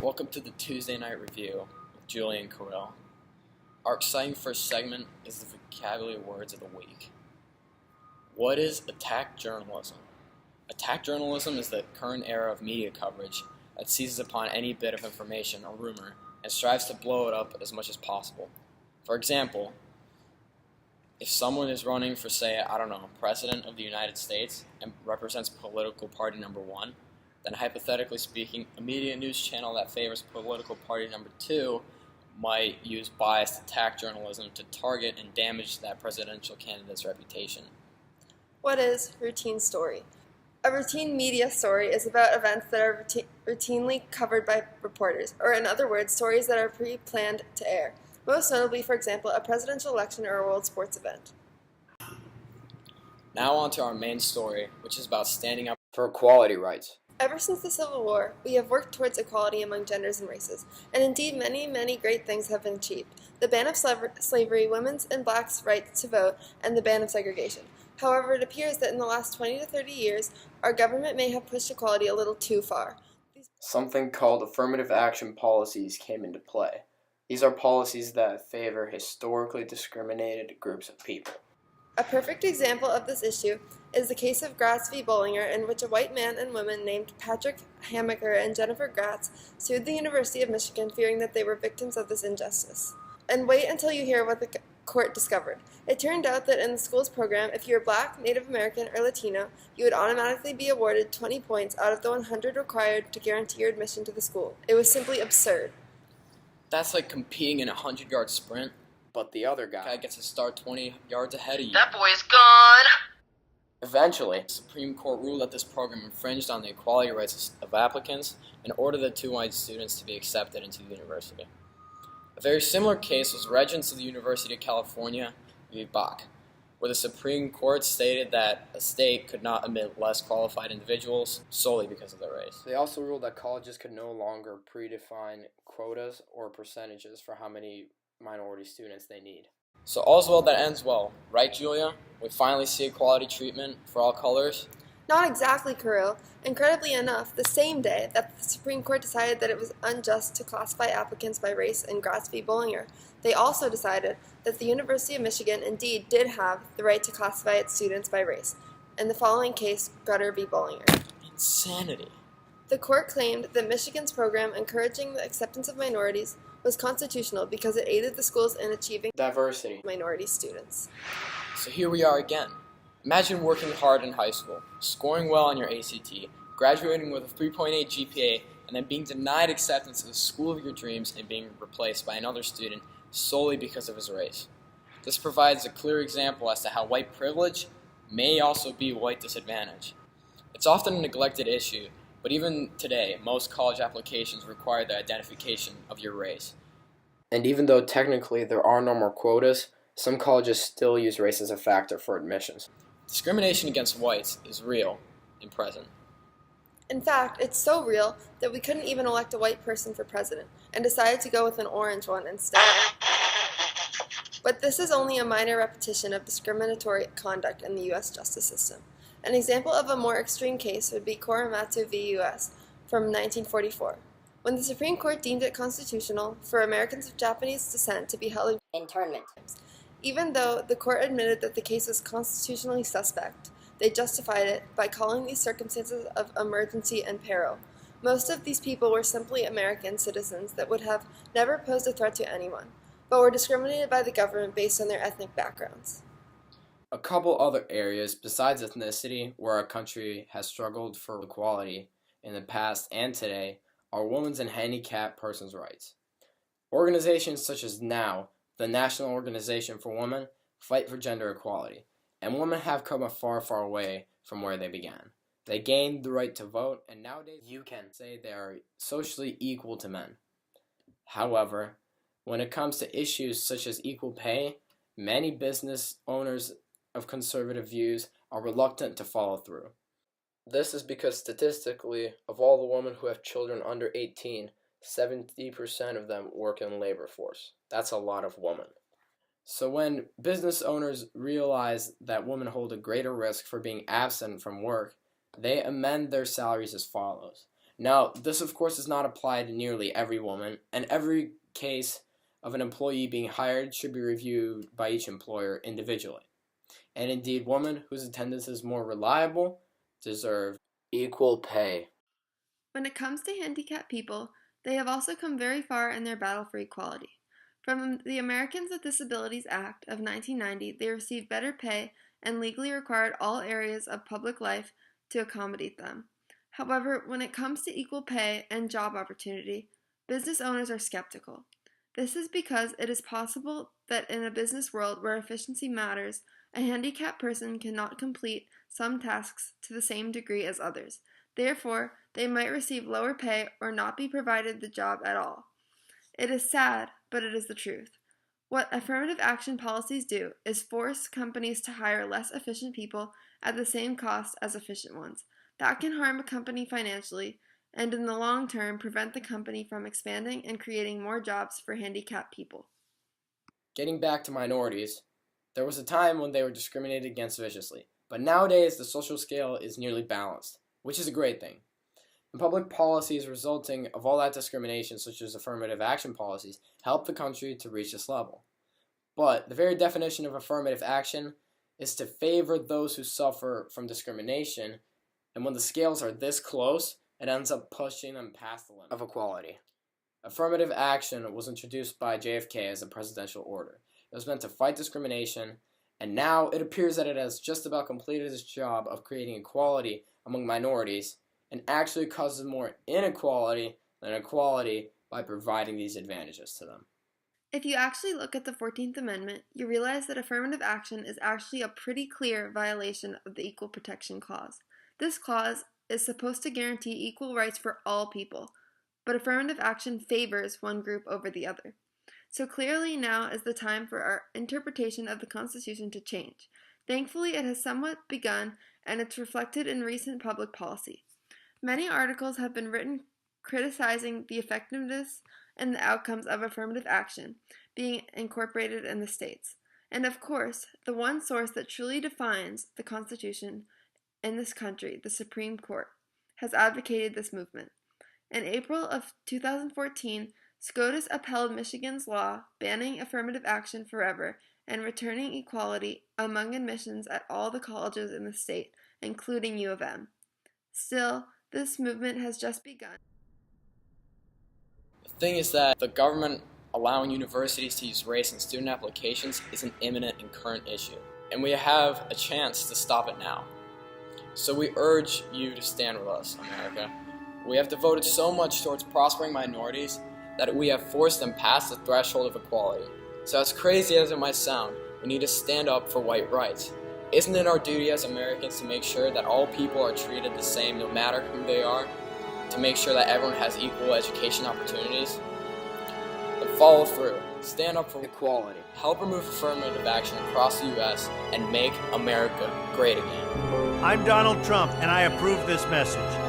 Welcome to the Tuesday Night Review with Julie and Kirill. Our exciting first segment is the vocabulary words of the week. What is attack journalism? Attack journalism is the current era of media coverage that seizes upon any bit of information or rumor and strives to blow it up as much as possible. For example, if someone is running for, say, President of the United States and represents political party number one, then hypothetically speaking, a media news channel that favors political party number two might use biased attack journalism to target and damage that presidential candidate's reputation. What is routine story? A routine media story is about events that are routinely covered by reporters, or in other words, stories that are pre-planned to air. Most notably, for example, a presidential election or a world sports event. Now on to our main story, which is about standing up for equality rights. Ever since the Civil War, we have worked towards equality among genders and races, and indeed many great things have been achieved. The ban of slavery, women's and blacks' right to vote, and the ban of segregation. However, it appears that in the last 20 to 30 years, our government may have pushed equality a little too far. Something called affirmative action policies came into play. These are policies that favor historically discriminated groups of people. A perfect example of this issue is the case of Gratz v. Bollinger, in which a white man and woman named Patrick Hamaker and Jennifer Gratz sued the University of Michigan, fearing that they were victims of this injustice. And wait until you hear what the court discovered. It turned out that in the school's program, if you were Black, Native American, or Latino, you would automatically be awarded 20 points out of the 100 required to guarantee your admission to the school. It was simply absurd. That's like competing in a 100-yard sprint, but the other guy gets to start 20 yards ahead of you. That boy's gone! Eventually, the Supreme Court ruled that this program infringed on the equality rights of applicants and ordered the two white students to be accepted into the university. A very similar case was Regents of the University of California v. Bach, where the Supreme Court stated that a state could not admit less qualified individuals solely because of their race. They also ruled that colleges could no longer predefine quotas or percentages for how many minority students they need. So all's well that ends well, right, Julia? We finally see equality treatment for all colors? Not exactly, Kirill. Incredibly enough, the same day that the Supreme Court decided that it was unjust to classify applicants by race in Gratz v. Bollinger, they also decided that the University of Michigan indeed did have the right to classify its students by race, in the following case, Grutter v. Bollinger. Insanity. The court claimed that Michigan's program encouraging the acceptance of minorities was constitutional because it aided the schools in achieving diversity minority students. So here we are again. Imagine working hard in high school, scoring well on your ACT, graduating with a 3.8 GPA, and then being denied acceptance to the school of your dreams and being replaced by another student solely because of his race. This provides a clear example as to how white privilege may also be white disadvantage. It's often a neglected issue, but even today, most college applications require the identification of your race. And even though technically there are no more quotas, some colleges still use race as a factor for admissions. Discrimination against whites is real and present. In fact, it's so real that we couldn't even elect a white person for president, and decided to go with an orange one instead. But this is only a minor repetition of discriminatory conduct in the U.S. justice system. An example of a more extreme case would be Korematsu v. U.S. from 1944, when the Supreme Court deemed it constitutional for Americans of Japanese descent to be held in internment. Even though the court admitted that the case was constitutionally suspect, they justified it by calling these circumstances of emergency and peril. Most of these people were simply American citizens that would have never posed a threat to anyone, but were discriminated by the government based on their ethnic backgrounds. A couple other areas besides ethnicity where our country has struggled for equality in the past and today are women's and handicapped persons' rights. Organizations such as NOW, the National Organization for Women, fight for gender equality, and women have come a far away from where they began. They gained the right to vote, and nowadays you can say they are socially equal to men. However, when it comes to issues such as equal pay, many business owners of conservative views are reluctant to follow through. This is because statistically, of all the women who have children under 18, 70% of them work in the labor force. That's a lot of women. So when business owners realize that women hold a greater risk for being absent from work, they amend their salaries as follows. Now, this of course does not apply to nearly every woman, and every case of an employee being hired should be reviewed by each employer individually. And indeed, women whose attendance is more reliable deserve equal pay. When it comes to handicapped people, they have also come very far in their battle for equality. From the Americans with Disabilities Act of 1990, they received better pay and legally required all areas of public life to accommodate them. However, when it comes to equal pay and job opportunity, business owners are skeptical. This is because it is possible that in a business world where efficiency matters, a handicapped person cannot complete some tasks to the same degree as others. Therefore, they might receive lower pay or not be provided the job at all. It is sad, but it is the truth. What affirmative action policies do is force companies to hire less efficient people at the same cost as efficient ones. That can harm a company financially and in the long term prevent the company from expanding and creating more jobs for handicapped people. Getting back to minorities, there was a time when they were discriminated against viciously, but nowadays the social scale is nearly balanced, which is a great thing. And public policies resulting of all that discrimination, such as affirmative action policies, help the country to reach this level. But the very definition of affirmative action is to favor those who suffer from discrimination, and when the scales are this close, it ends up pushing them past the limit of equality. Affirmative action was introduced by JFK as a presidential order. It was meant to fight discrimination, and now it appears that it has just about completed its job of creating equality among minorities, and actually causes more inequality than equality by providing these advantages to them. If you actually look at the 14th Amendment, you realize that affirmative action is actually a pretty clear violation of the Equal Protection Clause. This clause is supposed to guarantee equal rights for all people, but affirmative action favors one group over the other. So clearly now is the time for our interpretation of the Constitution to change. Thankfully, it has somewhat begun, and it's reflected in recent public policy. Many articles have been written criticizing the effectiveness and the outcomes of affirmative action being incorporated in the states. And of course, the one source that truly defines the Constitution in this country, the Supreme Court, has advocated this movement. In April of 2014, SCOTUS upheld Michigan's law banning affirmative action forever and returning equality among admissions at all the colleges in the state, including U of M. Still, this movement has just begun. The thing is that the government allowing universities to use race in student applications is an imminent and current issue, and we have a chance to stop it now. So we urge you to stand with us, America. We have devoted so much towards prospering minorities that we have forced them past the threshold of equality. So as crazy as it might sound, we need to stand up for white rights. Isn't it our duty as Americans to make sure that all people are treated the same no matter who they are? To make sure that everyone has equal education opportunities? Then follow through. Stand up for equality. Help remove affirmative action across the U.S. and make America great again. I'm Donald Trump, and I approve this message.